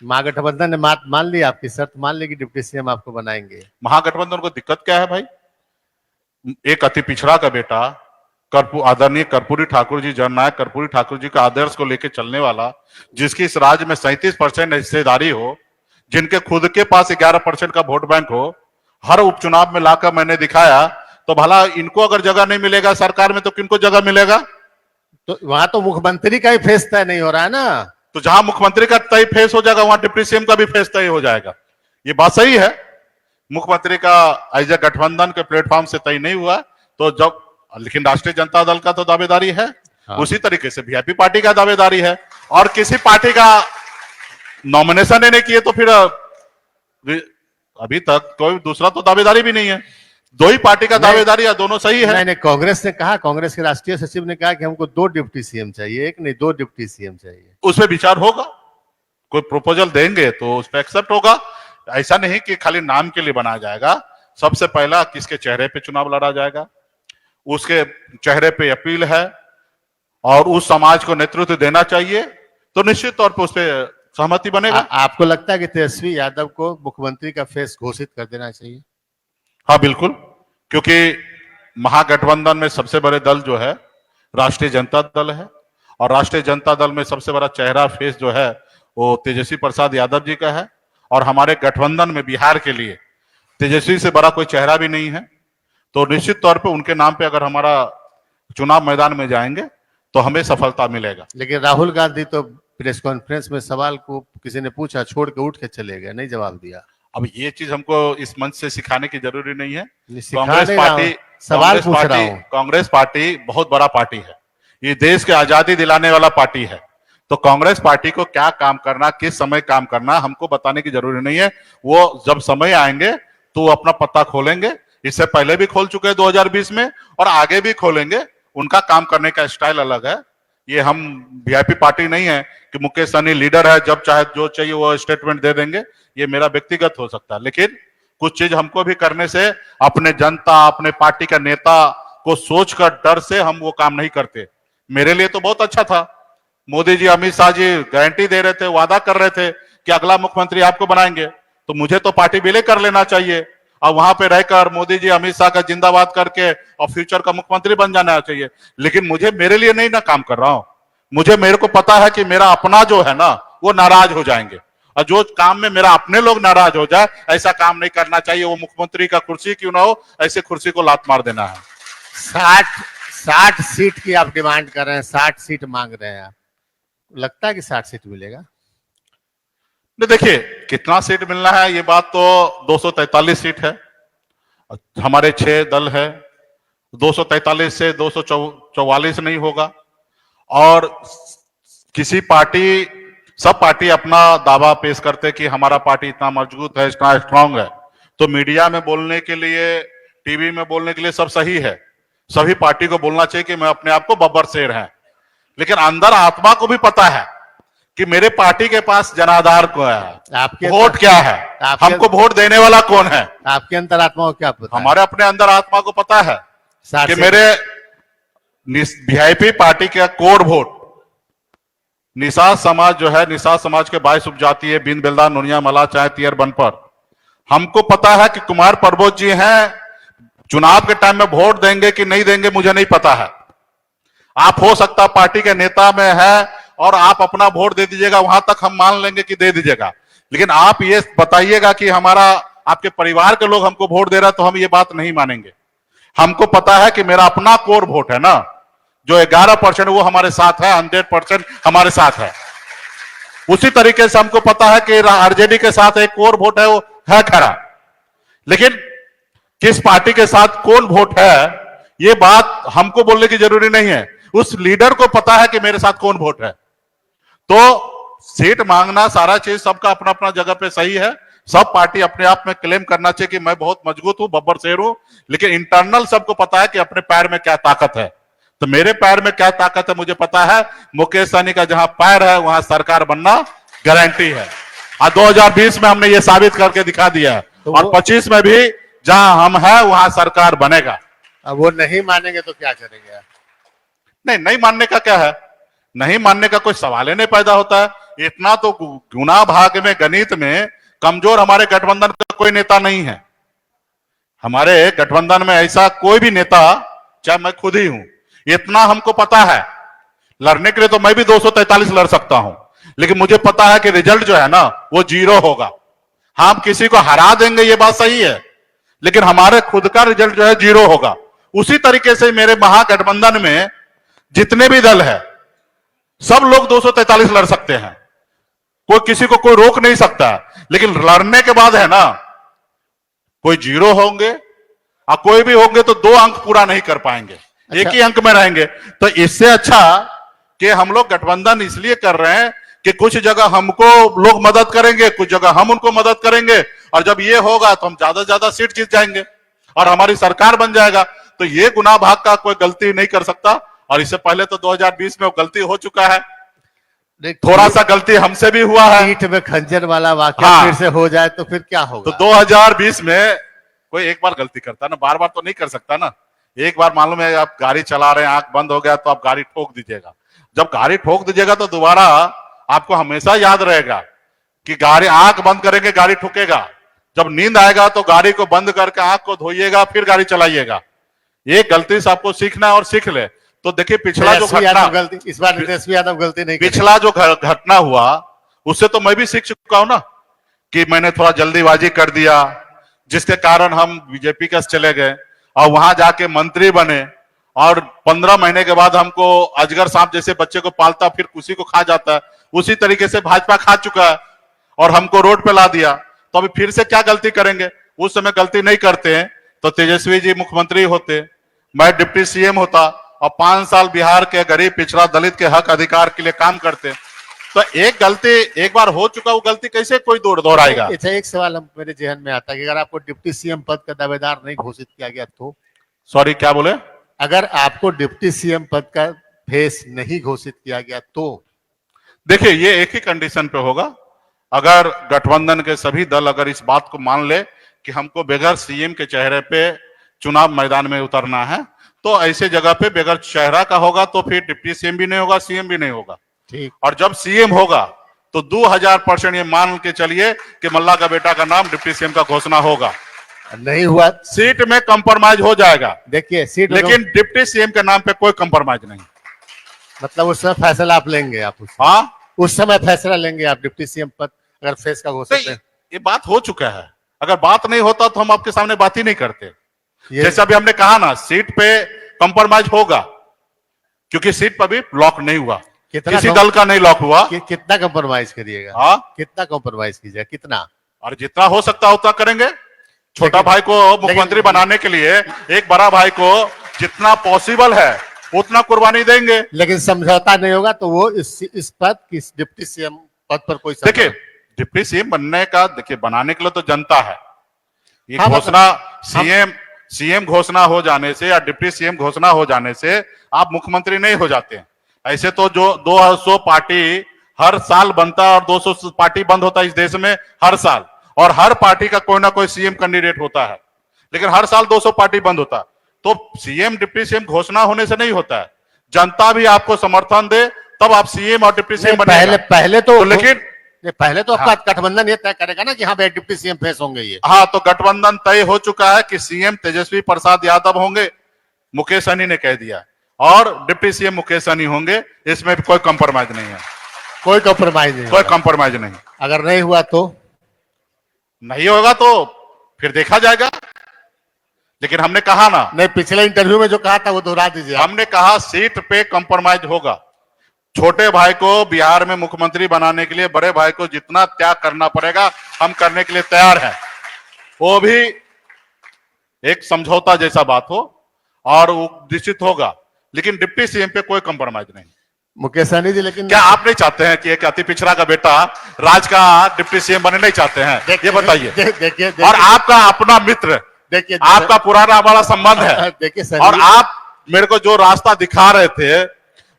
महागठबंधन ने मान ली आपकी शर्त, मान ली कि डिप्टी सीएम आपको बनाएंगे? महागठबंधन को दिक्कत क्या है भाई? एक अति पिछड़ा का बेटा आदरणीय कर्पूरी ठाकुर जी, जननायक कर्पूरी ठाकुर जी का आदर्श को लेकर चलने वाला, जिसकी इस राज्य में 37% हिस्सेदारी हो, जिनके खुद के पास 11% का वोट बैंक हो, हर उपचुनाव में लाकर मैंने दिखाया, तो भला इनको अगर जगह नहीं मिलेगा सरकार में तो किनको जगह मिलेगा? तो वहां तो मुख्यमंत्री का ही फेस तय नहीं हो रहा है ना। तो जहां मुख्यमंत्री का तय फेस हो जाएगा वहां डिप्टी सीएम का भी फेस तय हो जाएगा। ये बात सही है। मुख्यमंत्री का एज ए गठबंधन के प्लेटफॉर्म से तय नहीं हुआ तो जब, लेकिन राष्ट्रीय जनता दल का तो दावेदारी है। हाँ। उसी तरीके से वीआईपी पार्टी का दावेदारी है, और किसी पार्टी का नॉमिनेशन ही नहीं किए तो फिर अभी तक कोई दूसरा तो दावेदारी भी नहीं है। दो ही पार्टी का दावेदारी है, दोनों सही है। नहीं, कांग्रेस ने कहा, कांग्रेस के राष्ट्रीय सचिव ने कहा कि हमको 2 डिप्टी सीएम चाहिए, एक नहीं 2 डिप्टी सीएम चाहिए। उस पर विचार होगा, कोई प्रपोजल देंगे तो उस पर एक्सेप्ट होगा। ऐसा नहीं कि खाली नाम के लिए बनाया जाएगा। सबसे पहला किसके चेहरे पे चुनाव लड़ा जाएगा, उसके चेहरे पे अपील है और उस समाज को नेतृत्व देना चाहिए, तो निश्चित तौर पर उस पर सहमति बनेगा। आपको लगता है कि तेजस्वी यादव को मुख्यमंत्री का फेस घोषित कर देना चाहिए? हाँ बिल्कुल, क्योंकि महागठबंधन में सबसे बड़े दल जो है राष्ट्रीय जनता दल है, और राष्ट्रीय जनता दल में सबसे बड़ा चेहरा फेस जो है वो तेजस्वी प्रसाद यादव जी का है, और हमारे गठबंधन में बिहार के लिए तेजस्वी से बड़ा कोई चेहरा भी नहीं है। तो निश्चित तौर पे उनके नाम पे अगर हमारा चुनाव मैदान में जाएंगे तो हमें सफलता मिलेगा। लेकिन राहुल गांधी तो प्रेस कॉन्फ्रेंस में सवाल को किसी ने पूछा, छोड़ के उठ के चले गए, नहीं जवाब दिया। अब ये चीज हमको इस मंच से सिखाने की जरूरी नहीं है। कांग्रेस पार्टी बहुत बड़ा पार्टी है, ये देश की आजादी दिलाने वाला पार्टी है। तो कांग्रेस पार्टी को क्या काम करना, किस समय काम करना, हमको बताने की जरूरी नहीं है। वो जब समय आएंगे तो अपना पत्ता खोलेंगे। इससे पहले भी खोल चुके हैं 2020 में, और आगे भी खोलेंगे। उनका काम करने का स्टाइल अलग है। ये हम वीआईपी पार्टी नहीं है कि मुकेश सहनी लीडर है, जब चाहे जो चाहिए वो स्टेटमेंट दे देंगे। ये मेरा व्यक्तिगत हो सकता है, लेकिन कुछ चीज हमको भी करने से अपने जनता, अपने पार्टी का नेता को सोचकर डर से हम वो काम नहीं करते। मेरे लिए तो बहुत अच्छा था, मोदी जी, अमित शाह जी गारंटी दे रहे थे, वादा कर रहे थे कि अगला मुख्यमंत्री आपको बनाएंगे, तो मुझे तो पार्टी विलय कर लेना चाहिए और वहां पे रहकर मोदी जी, अमित शाह का जिंदाबाद करके और फ्यूचर का मुख्यमंत्री बन जाना चाहिए। लेकिन मुझे, मेरे लिए नहीं ना काम कर रहा हूं। मेरे को पता है कि मेरा अपना जो है ना वो नाराज हो जाएंगे, और जो काम में मेरा अपने लोग नाराज हो जाए ऐसा काम नहीं करना चाहिए। वो मुख्यमंत्री का कुर्सी क्यों ना हो, ऐसे कुर्सी को लात मार देना है। 60 सीट की आप डिमांड कर रहे हैं, 60 सीट मांग रहे हैं आप, लगता है कि 60 सीट मिलेगा? देखिए, कितना सीट मिलना है ये बात तो 243 सीट है, हमारे 6 दल है, 243 से 244 नहीं होगा। और किसी पार्टी, सब पार्टी अपना दावा पेश करते कि हमारा पार्टी इतना मजबूत है, इतना स्ट्रांग है, तो मीडिया में बोलने के लिए, टीवी में बोलने के लिए सब सही है। सभी पार्टी को बोलना चाहिए कि मैं अपने आप को बब्बर शेर है, लेकिन अंदर आत्मा को भी पता है कि मेरे पार्टी के पास जनाधार को है, वोट क्या है, हमको वोट देने वाला कौन है। आपके अंतरात्मा को क्या पता? हमारे अपने अंदर आत्मा को पता है कि मेरे वीआईपी पार्टी का कोर वोट निषाद समाज जो है, निषाद समाज के 22 उपजाति है, बिन बेलदार, नुनिया, मला, चाय, तियर, बनपर। हमको पता है कि कुमार प्रबोध जी हैं, चुनाव के टाइम में वोट देंगे कि नहीं देंगे मुझे नहीं पता है। आप हो सकता पार्टी के नेता में है और आप अपना वोट दे दीजिएगा, वहां तक हम मान लेंगे कि दे दीजिएगा, लेकिन आप ये बताइएगा कि हमारा, आपके परिवार के लोग हमको वोट दे रहा, तो हम ये बात नहीं मानेंगे। हमको पता है कि मेरा अपना कोर वोट है ना, जो 11% वो हमारे साथ है, 100% हमारे साथ है। उसी तरीके से हमको पता है कि आरजेडी के साथ एक कोर वोट है, वो है खड़ा। लेकिन किस पार्टी के साथ कौन वोट है, ये बात हमको बोलने की जरूरी नहीं है। उस लीडर को पता है कि मेरे साथ कौन वोट है। तो सीट मांगना सारा चीज सबका अपना अपना जगह पे सही है। सब पार्टी अपने आप में क्लेम करना चाहिए कि मैं बहुत मजबूत हूं, बब्बर शेर हूं, लेकिन इंटरनल सबको पता है कि अपने पैर में क्या ताकत है। तो मेरे पैर में क्या ताकत है मुझे पता है। मुकेश सहनी का जहां पैर है वहां सरकार बनना गारंटी है। और 2020 में हमने ये साबित करके दिखा दिया है, और 25 में भी जहां हम हैं वहां सरकार बनेगा। अब वो नहीं मानेंगे तो क्या करेंगे? नहीं मानने का क्या है, नहीं मानने का कोई सवाल ही नहीं पैदा होता है। इतना तो गुना भाग में, गणित में कमजोर हमारे गठबंधन का कोई नेता नहीं है। हमारे गठबंधन में ऐसा कोई भी नेता, चाहे मैं खुद ही हूं, इतना हमको पता है। लड़ने के लिए तो मैं भी 243 लड़ सकता हूं, लेकिन मुझे पता है कि रिजल्ट जो है ना वो 0 होगा। हम किसी को हरा देंगे ये बात सही है, लेकिन हमारे खुद का रिजल्ट जो है 0 होगा। उसी तरीके से मेरे महागठबंधन में जितने भी दल है सब लोग 243 लड़ सकते हैं, कोई किसी को कोई रोक नहीं सकता। लेकिन लड़ने के बाद है ना, कोई 0 होंगे और कोई भी होंगे तो 2 अंक पूरा नहीं कर पाएंगे। अच्छा। एक ही अंक में रहेंगे। तो इससे अच्छा कि हम लोग गठबंधन इसलिए कर रहे हैं कि कुछ जगह हमको लोग मदद करेंगे, कुछ जगह हम उनको मदद करेंगे, और जब ये होगा तो हम ज्यादा से ज्यादा सीट जीत जाएंगे और हमारी सरकार बन जाएगा। तो ये गुना भाग का कोई गलती नहीं कर सकता। और इससे पहले तो 2020 में वो गलती हो चुका है, थोड़ा सा गलती हमसे भी हुआ है। पीठ में खंजर वाला वाकया हाँ। फिर से हो जाए तो फिर क्या होगा? तो 2020 में कोई एक बार गलती करता है ना, बार बार तो नहीं कर सकता ना। एक बार मालूम है आप गाड़ी चला रहे हैं, आंख बंद हो गया तो आप गाड़ी ठोक दीजिएगा। जब गाड़ी ठोक दीजिएगा तो दोबारा आपको हमेशा याद रहेगा कि गाड़ी, आंख बंद करेंगे गाड़ी ठुकेगा। जब नींद आएगा तो गाड़ी को बंद करके आंख को धोइएगा, फिर गाड़ी चलाइएगा। ये गलती से आपको सीखना है और सीख ले। तो देखिए पिछला जो घटना, गलती इस बार तेजस्वी यादव गलती नहीं करेंगे। पिछला जो घटना हुआ उससे तो मैं भी सीख चुका हूं ना, कि मैंने थोड़ा जल्दीबाजी कर दिया, जिसके कारण हम बीजेपी का चले गए और वहां जाके मंत्री बने, और 15 महीने के बाद हमको अजगर सांप जैसे बच्चे को पालता फिर उसी को खा जाता है, उसी तरीके से भाजपा खा चुका है और हमको रोड पे ला दिया। तो अभी फिर से क्या गलती करेंगे? उस समय गलती नहीं करते हैं तो तेजस्वी जी मुख्यमंत्री होते, मैं डिप्टी सीएम होता और 5 साल बिहार के गरीब, पिछड़ा, दलित के हक अधिकार के लिए काम करते। तो एक गलती एक बार हो चुका, वो गलती कैसे कोई दोहराएगा? अच्छा, एक सवाल हम मेरे जहन में आता है कि अगर आपको डिप्टी सीएम पद का दावेदार नहीं घोषित किया गया तो? सॉरी, क्या बोले? अगर आपको डिप्टी सीएम पद का फेस नहीं घोषित किया गया तो? देखिए ये एक ही कंडीशन पे होगा, अगर गठबंधन के सभी दल अगर इस बात को मान ले कि हमको बगैर सीएम के चेहरे पे चुनाव मैदान में उतरना है, तो ऐसे जगह पे बगैर चेहरा का होगा तो फिर डिप्टी सीएम भी नहीं होगा, सीएम भी नहीं होगा। ठीक। और जब सीएम होगा तो 2000% ये मान के चलिए कि मल्ला का बेटा का नाम डिप्टी सीएम का घोषणा होगा। नहीं हुआ, सीट में कंप्रोमाइज हो जाएगा, देखिए सीट, लेकिन डिप्टी सीएम के नाम पे कोई कंप्रोमाइज नहीं। मतलब उस समय फैसला आप लेंगे, आप उस समय फैसला लेंगे आप डिप्टी सीएम पद अगर फेस का घोषित है? ये बात हो चुका है, अगर बात नहीं होता तो हम आपके सामने बात ही नहीं करते। जैसे अभी हमने कहा ना, सीट पे कंप्रोमाइज होगा, क्योंकि सीट पर भी लॉक नहीं हुआ, किसी दल का नहीं लॉक हुआ। कितना कंप्रोमाइज करिएगा? हाँ, कितना कंप्रोमाइज कीजिएगा, कितना? और जितना हो सकता उतना करेंगे। छोटा भाई को मुख्यमंत्री बनाने के लिए एक बड़ा भाई को जितना पॉसिबल है उतना कुर्बानी देंगे। लेकिन समझौता नहीं होगा तो वो इस पद, किस डिप्टी सीएम पद पर कोई देखिए डिप्टी सीएम बनने का, देखिए बनाने के लिए तो जनता है। ये हाँ, घोषणा सीएम घोषणा हो जाने से या डिप्टी सीएम घोषणा हो जाने से आप मुख्यमंत्री नहीं हो जाते हैं। ऐसे तो जो 200 पार्टी हर साल बनता है और 200 पार्टी बंद होता है इस देश में हर साल, और हर पार्टी का कोई ना कोई सीएम कैंडिडेट होता है, लेकिन हर साल 200 पार्टी बंद होता है। तो सीएम डिप्टी सीएम घोषणा होने से नहीं होता है, जनता भी आपको समर्थन दे तब आप सीएम और डिप्टी सीएम बनेगा। पहले तो लेकिन पहले तो आपका गठबंधन ये तय करेगा ना कि हाँ भाई डिप्टी सीएम फेस होंगे ये। हाँ, तो गठबंधन तय हो चुका है कि सीएम तेजस्वी प्रसाद यादव होंगे, मुकेश सहनी ने कह दिया, और डिप्टी सीएम मुकेश सहनी होंगे। इसमें कोई कंप्रोमाइज नहीं है, कोई कंप्रोमाइज नहीं, कोई कंप्रोमाइज नहीं। अगर नहीं हुआ तो? नहीं होगा तो फिर देखा जाएगा। लेकिन हमने कहा ना, नहीं, पिछले इंटरव्यू में जो कहा था वो दोहरा दीजिए। हमने कहा सीट पे कंप्रोमाइज होगा। छोटे भाई को बिहार में मुख्यमंत्री बनाने के लिए बड़े भाई को जितना त्याग करना पड़ेगा हम करने के लिए तैयार हैं। वो भी एक समझौता जैसा बात हो और वो निश्चित होगा, लेकिन डिप्टी सीएम पे कोई कंप्रोमाइज नहीं। मुकेश सहनी जी, लेकिन क्या आप नहीं चाहते हैं कि एक अति पिछड़ा का बेटा राज का डिप्टी सीएम बनने नहीं चाहते हैं? ये बताइए। देखिए और आपका अपना मित्र, देखिए आपका पुराना बड़ा संबंध है, देखिए और आप मेरे को जो रास्ता दिखा रहे थे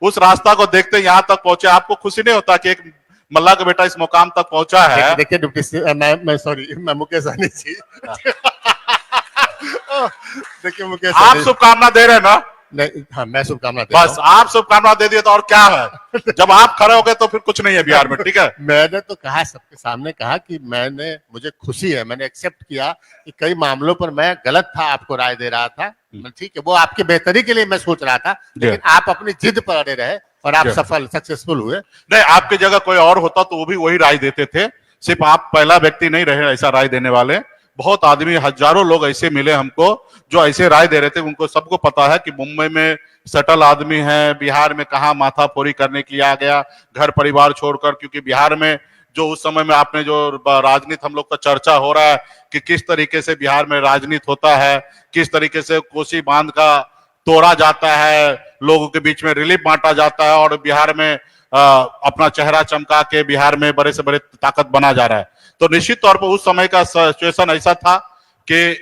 उस रास्ता को देखते यहाँ तक पहुंचे, आपको खुशी नहीं होता कि एक मल्ला का बेटा इस मुकाम तक पहुंचा है? देखिए डिप्टी मैं सॉरी, मैं मुकेश सहनी जी देखिए मुकेश आप सहनी, शुभकामना दे रहे हैं ना? नहीं, हाँ मैं शुभकामना देता बस आप शुभकामना दे दिए तो और क्या है, जब आप खड़े हो गए तो फिर कुछ नहीं है बिहार में, ठीक है? मैंने तो कहा, सबके सामने कहा कि मुझे खुशी है, मैंने एक्सेप्ट किया कि कई मामलों पर मैं गलत था, आपको राय दे रहा था, ठीक है, वो आपके बेहतरी के लिए मैं सोच रहा था, लेकिन आप अपनी जिद पर अड़े रहे और आप सक्सेसफुल हुए। नहीं, आपकी जगह कोई और होता तो वो भी वही राय देते थे, सिर्फ आप पहला व्यक्ति नहीं रहे ऐसा राय देने वाले। बहुत आदमी, हजारों लोग ऐसे मिले हमको जो ऐसे राय दे रहे थे। उनको सबको पता है कि मुंबई में सटल आदमी है, बिहार में कहाँ माथाफोरी करने के लिए आ गया घर परिवार छोड़कर, क्योंकि बिहार में जो उस समय में आपने जो राजनीति हम लोग का चर्चा हो रहा है कि किस तरीके से बिहार में राजनीति होता है, किस तरीके से कोसी बांध का तोड़ा जाता है, लोगों के बीच में रिलीफ बांटा जाता है और बिहार में अपना चेहरा चमका के बिहार में बड़े से बड़े ताकत बना जा रहा है। तो निश्चित तौर पर उस समय का सिचुएशन ऐसा था कि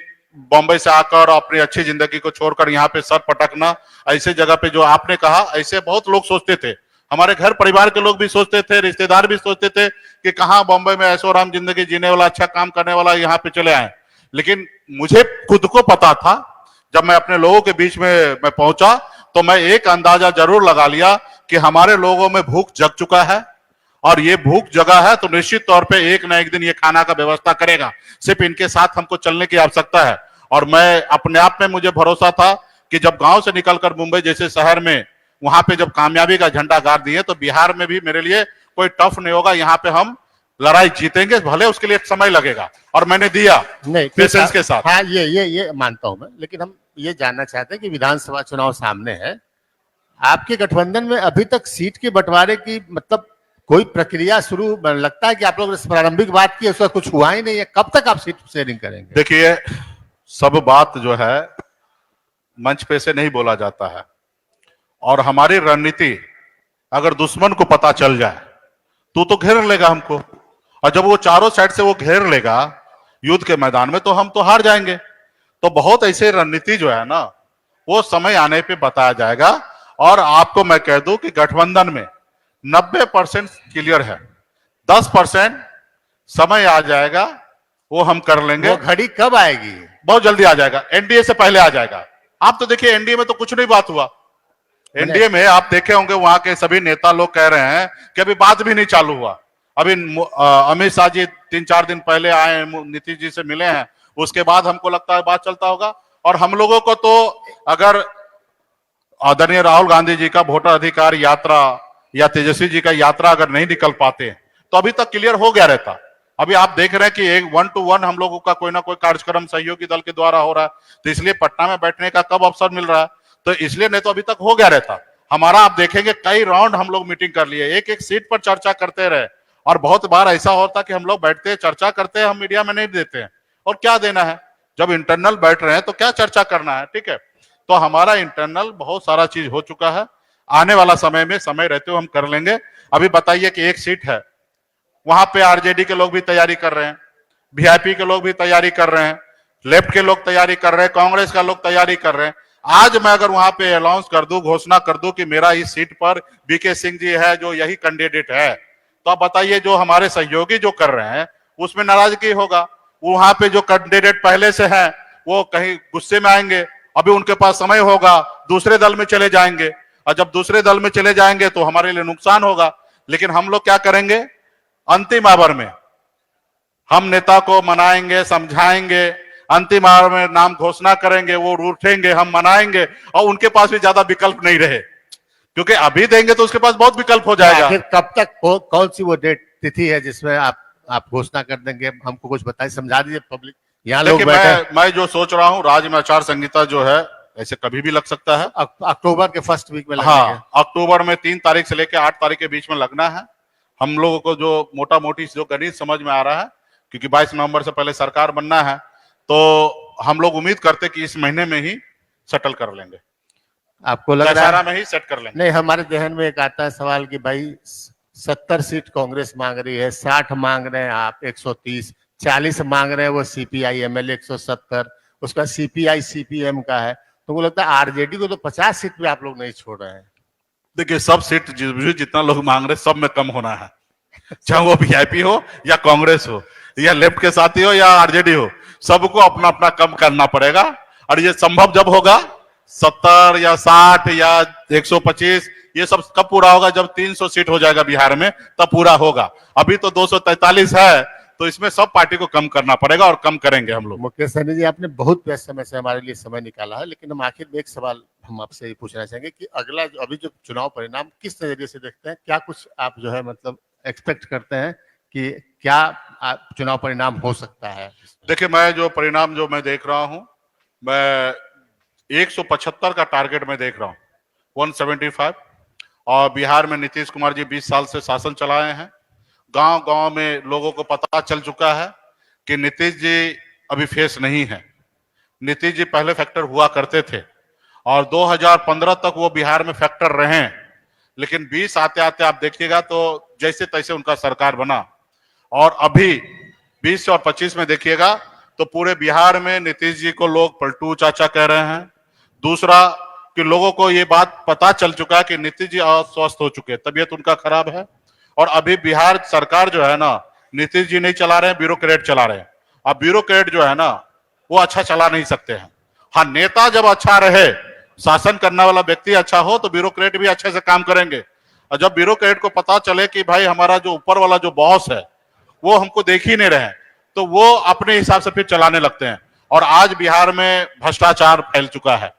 बॉम्बे से आकर अपनी अच्छी जिंदगी को छोड़कर यहाँ पे सर पटकना, ऐसे जगह पे जो आपने कहा, ऐसे बहुत लोग सोचते थे, हमारे घर परिवार के लोग भी सोचते थे, रिश्तेदार भी सोचते थे कि कहाँ बॉम्बे में ऐशो आराम जिंदगी जीने वाला, अच्छा काम करने वाला यहाँ पे चले आए। लेकिन मुझे खुद को पता था, जब मैं अपने लोगों के बीच में मैं पहुंचा तो मैं एक अंदाजा जरूर लगा लिया कि हमारे लोगों में भूख जग चुका है, और ये भूख जगा है तो निश्चित तौर पे एक ना एक दिन ये खाना का व्यवस्था करेगा, सिर्फ इनके साथ हमको चलने की आवश्यकता है। और मैं अपने आप में, मुझे भरोसा था कि जब गांव से निकलकर मुंबई जैसे शहर में वहां पे जब कामयाबी का झंडा गाड़ दिए तो बिहार में भी मेरे लिए कोई टफ नहीं होगा, यहाँ पे हम लड़ाई जीतेंगे, भले उसके लिए समय लगेगा, और मैंने दिया नहीं पेशेंस के साथ। हाँ, ये मानता हूं मैं, लेकिन हम ये जानना चाहते हैं कि विधानसभा चुनाव सामने है, आपके गठबंधन में अभी तक सीट के बंटवारे की मतलब कोई प्रक्रिया शुरू, लगता है कि आप लोग ने प्रारंभिक बात की, उसका कुछ हुआ ही नहीं है, कब तक आप सीट शेयरिंग करेंगे? देखिए, सब बात जो है मंच पे से नहीं बोला जाता है, और हमारी रणनीति अगर दुश्मन को पता चल जाए तो घेर लेगा हमको, और जब वो चारों साइड से वो घेर लेगा युद्ध के मैदान में तो हम तो हार जाएंगे। तो बहुत ऐसे रणनीति जो है ना, वो समय आने पे बताया जाएगा। और आपको मैं कह दूं कि गठबंधन में 90% क्लियर है, 10% समय आ जाएगा, वो हम कर लेंगे। वो घड़ी कब आएगी? बहुत जल्दी आ जाएगा, एनडीए से पहले आ जाएगा। आप तो देखिए, एनडीए में तो कुछ नहीं बात हुआ। एनडीए में आप देखे होंगे वहां के सभी नेता लोग कह रहे हैं कि अभी बात भी नहीं चालू हुआ। अभी अमित शाह जी 3-4 दिन पहले आए, नीतीश जी से मिले हैं, उसके बाद हमको लगता है बात चलता होगा। और हम लोगों को तो, अगर आदरणीय राहुल गांधी जी का वोटर अधिकार यात्रा या तेजस्वी जी का यात्रा अगर नहीं निकल पाते तो अभी तक क्लियर हो गया रहता। अभी आप देख रहे हैं कि एक 1 to 1 हम लोगों का कोई ना कोई कार्यक्रम सहयोगी दल के द्वारा हो रहा है, तो इसलिए पटना में बैठने का कब अवसर मिल रहा है, तो इसलिए नहीं तो अभी तक हो गया रहता हमारा। आप देखेंगे कई राउंड हम लोग मीटिंग कर लिए, एक एक सीट पर चर्चा करते रहे, और बहुत बार ऐसा होता कि हम लोग बैठते हैं, चर्चा करते हैं, हम मीडिया में नहीं देते हैं, और क्या देना है, जब इंटरनल बैठ रहे हैं तो क्या चर्चा करना है, ठीक है। तो हमारा इंटरनल बहुत सारा चीज हो चुका है, आने वाला समय में समय रहते हुए हम कर लेंगे। अभी बताइए कि एक सीट है, वहां पे आरजेडी के लोग भी तैयारी कर रहे हैं, वीआईपी के लोग भी तैयारी कर रहे हैं, लेफ्ट के लोग तैयारी कर रहे हैं, कांग्रेस का लोग तैयारी कर रहे हैं। आज मैं अगर वहां पे अनाउंस कर दूं, घोषणा कर दूं कि मेरा इस सीट पर बीके सिंह जी है जो यही कैंडिडेट है, तो आप बताइए जो हमारे सहयोगी जो कर रहे हैं उसमें नाराजगी होगा। वहां पे जो कैंडिडेट पहले से है वो कहीं गुस्से में आएंगे, अभी उनके पास समय होगा, दूसरे दल में चले जाएंगे, और जब दूसरे दल में चले जाएंगे तो हमारे लिए नुकसान होगा। लेकिन हम लोग क्या करेंगे, अंतिम आवर में हम नेता को मनाएंगे, समझाएंगे, अंतिम आवर में नाम घोषणा करेंगे, वो उठेंगे, हम मनाएंगे, और उनके पास भी ज्यादा विकल्प नहीं रहे, क्योंकि अभी देंगे तो उसके पास बहुत विकल्प हो जाएगा। आखिर कब तक, कौन सी वो डेट तिथि है जिसमें आप घोषणा कर देंगे? हमको कुछ बताइए, समझा दीजिए पब्लिक, यहाँ लोग बैठे। मैं जो सोच रहा हूँ, राज्य में आचार संहिता जो है ऐसे कभी भी लग सकता है, अक्टूबर के फर्स्ट वीक में लगेगा। हाँ, अक्टूबर में 3 तारीख से लेकर 8 तारीख के बीच में लगना है। हम लोगों को जो मोटा मोटी जो गणित समझ में आ रहा है, क्योंकि 22 नवंबर से पहले सरकार बनना है, तो हम लोग उम्मीद करते कि इस महीने में ही सेटल कर लेंगे, आपको लग रहा दशहरा है? में ही सेट कर लेंगे। नहीं, हमारे जहन में एक आता है सवाल कि भाई 70 सीट कांग्रेस मांग रही है, 60 मांग रहे हैं आप, 130, 40 मांग रहे हैं वो सीपीआई एमएलए, 170 उसका सीपीआई सीपीएम का है। तो वो लगता है आरजेडी को तो 50 सीट पे आप लोग नहीं छोड़ रहे हैं। देखिए, सब सीट जितना लोग मांग रहे सब में कम होना है, चाहे वो वीआईपी हो या कांग्रेस हो या लेफ्ट के साथी हो या आरजेडी हो, सबको अपना अपना कम करना पड़ेगा। और ये संभव जब होगा 70 या 60 या 125, ये सब कब पूरा होगा? जब 300 सीट हो जाएगा बिहार में, तब पूरा होगा। अभी तो 243 है, तो इसमें सब पार्टी को कम करना पड़ेगा और कम करेंगे हम लोग। मुकेश सहनी जी, आपने बहुत व्यस्त समय से हमारे लिए समय निकाला है, लेकिन हम आखिर में एक सवाल हम आपसे ये पूछना चाहेंगे कि अगला अभी जो चुनाव परिणाम किस नजरिए से देखते हैं? क्या कुछ आप जो है मतलब एक्सपेक्ट करते हैं कि क्या चुनाव परिणाम हो सकता है? देखिए, मैं जो परिणाम जो मैं देख रहा हूं, मैं 175 का टारगेट मैं देख रहा हूं, 175। और बिहार में नीतीश कुमार जी 20 साल से शासन चलाए हैं। गांव गांव में लोगों को पता चल चुका है कि नीतीश जी अभी फेस नहीं है। नीतीश जी पहले फैक्टर हुआ करते थे और 2015 तक वो बिहार में फैक्टर रहे, लेकिन 20 आते आते आप देखिएगा तो जैसे तैसे उनका सरकार बना। और अभी 20 और 25 में देखिएगा तो पूरे बिहार में नीतीश जी को लोग पलटू चाचा कह रहे हैं। दूसरा कि लोगों को ये बात पता चल चुका है कि नीतीश जी अस्वस्थ हो चुके हैं, तबीयत उनका खराब है। और अभी बिहार सरकार जो है ना, नीतीश जी नहीं चला रहे हैं, ब्यूरोक्रेट चला रहे हैं। अब ब्यूरोक्रेट जो है ना, वो अच्छा चला नहीं सकते हैं। हाँ, नेता जब अच्छा रहे, शासन करने वाला व्यक्ति अच्छा हो, तो ब्यूरोक्रेट भी अच्छे से काम करेंगे। और जब ब्यूरोक्रेट को पता चले कि भाई हमारा जो ऊपर वाला जो बॉस है वो हमको देख ही नहीं रहे, तो वो अपने हिसाब से फिर चलाने लगते हैं। और आज बिहार में भ्रष्टाचार फैल चुका है।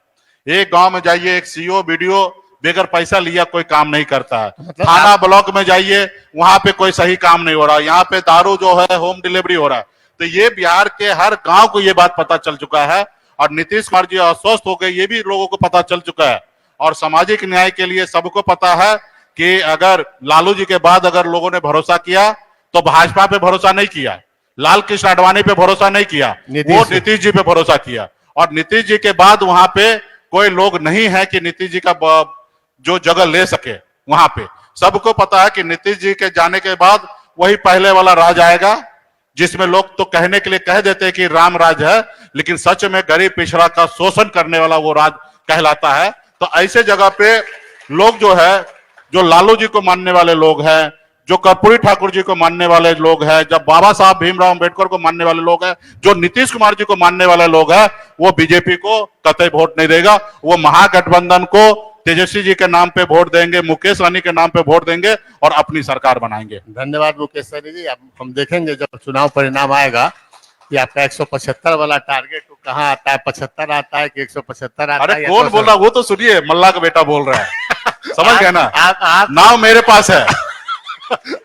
एक गांव में जाइए, एक सीओ बीडीओ बेगर पैसा लिया कोई काम नहीं करता है। थाना ब्लॉक में जाइए, वहां पे कोई सही काम नहीं हो रहा। यहाँ पे दारू जो है होम डिलीवरी हो रहा है। तो ये बिहार के हर गांव को ये बात पता चल चुका है। और नीतीश कुमार जी अस्वस्थ हो गए, ये भी लोगों को पता चल चुका है। और सामाजिक न्याय के लिए सबको पता है कि अगर लालू जी के बाद अगर लोगों ने भरोसा किया तो भाजपा पे भरोसा नहीं किया, लाल कृष्ण आडवाणी पे भरोसा नहीं किया, वो नीतीश जी पे भरोसा किया। और नीतीश जी के बाद वहां पे कोई लोग नहीं है कि नीतीश जी का जो जगह ले सके। वहां पे सबको पता है कि नीतीश जी के जाने के बाद वही पहले वाला राज आएगा, जिसमें लोग तो कहने के लिए कह देते हैं कि राम राज है, लेकिन सच में गरीब पिछड़ा का शोषण करने वाला वो राज कहलाता है। तो ऐसे जगह पे लोग जो है, जो लालू जी को मानने वाले लोग हैं, जो कर्पूरी ठाकुर जी को मानने वाले लोग हैं, जब बाबा साहब भीमराव अंबेडकर को मानने वाले लोग हैं, जो नीतीश कुमार जी को मानने वाले लोग हैं, वो बीजेपी को कतई वोट नहीं देगा। वो महागठबंधन को तेजस्वी जी के नाम पे वोट देंगे, मुकेश सहनी के नाम पे वोट देंगे और अपनी सरकार बनाएंगे। धन्यवाद मुकेश सहनी जी। अब हम देखेंगे जब चुनाव परिणाम आएगा कि आपका 175 वाला टारगेट कहाँ आता है, 75 आता है कि 175 आता है। अरे कौन बोल रहा, वो तो सुनिए, मल्ला का बेटा बोल रहा है। समझ गए ना? आप नाव मेरे पास है।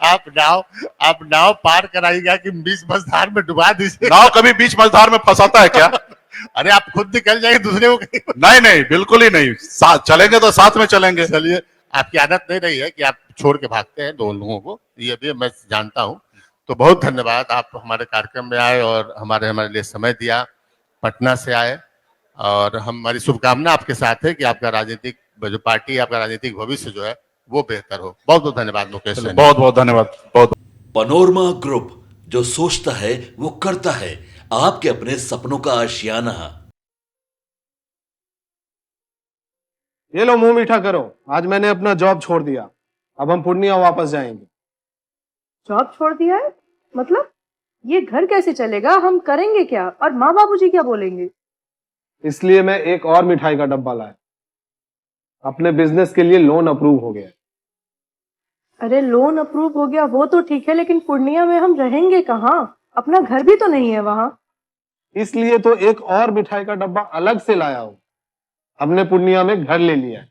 आप नाव पार कराइएगा कि बीच मझधार में डुबा दीजिए? नाव कभी बीच मझधार में फंसाता है क्या? अरे आप खुद निकल जाएंगे दूसरे को कहीं? नहीं नहीं, बिल्कुल ही नहीं। साथ चलेंगे तो साथ में चलेंगे। चलिए, आपकी आदत नहीं रही है कि आप छोड़ के भागते हैं दो लोगों को, ये भी मैं जानता हूं। तो बहुत धन्यवाद, आप हमारे कार्यक्रम में आए और हमारे लिए समय दिया, पटना से आए। और हमारी शुभकामना आपके साथ है कि आपका राजनीतिक जो पार्टी, आपका राजनीतिक भविष्य जो है वो बेहतर हो। बहुत बहुत धन्यवाद मुकेश सहनी। बहुत बहुत धन्यवाद। बहुत। पनोरमा ग्रुप, जो सोचता है वो करता है। आपके अपने सपनों का आशियाना। ये लो मुंह मीठा करो, आज मैंने अपना जॉब छोड़ दिया। अब हम पूर्णिया वापस जाएंगे। जॉब छोड़ दिया है? मतलब ये घर कैसे चलेगा? हम करेंगे क्या? और माँ बाबूजी क्या बोलेंगे? इसलिए मैं एक और मिठाई का डब्बा लाया। अपने बिजनेस के लिए लोन अप्रूव हो गया। अरे लोन अप्रूव हो गया वो तो ठीक है, लेकिन पूर्णिया में हम रहेंगे कहाँ? अपना घर भी तो नहीं है वहां। इसलिए तो एक और मिठाई का डब्बा अलग से लाया हूं। हमने पूर्णिया में घर ले लिया है,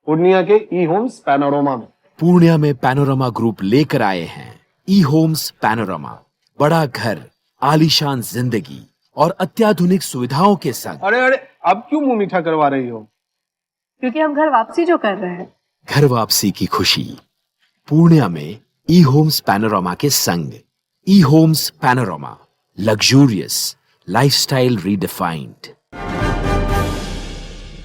पूर्णिया के ई होम्स पैनोरमा में। पूर्णिया में पैनोरमा ग्रुप लेकर आए हैं ई होम्स पैनोरमा। बड़ा घर, आलीशान जिंदगी और अत्याधुनिक सुविधाओं के संग। अरे अरे, अब क्यों मुंह मीठा करवा रही हो? क्योंकि हम घर वापसी जो कर रहे हैं। घर वापसी की खुशी पूर्णिया में ई होम्स पैनोरमा के संग। ई homes panorama, luxurious, lifestyle redefined.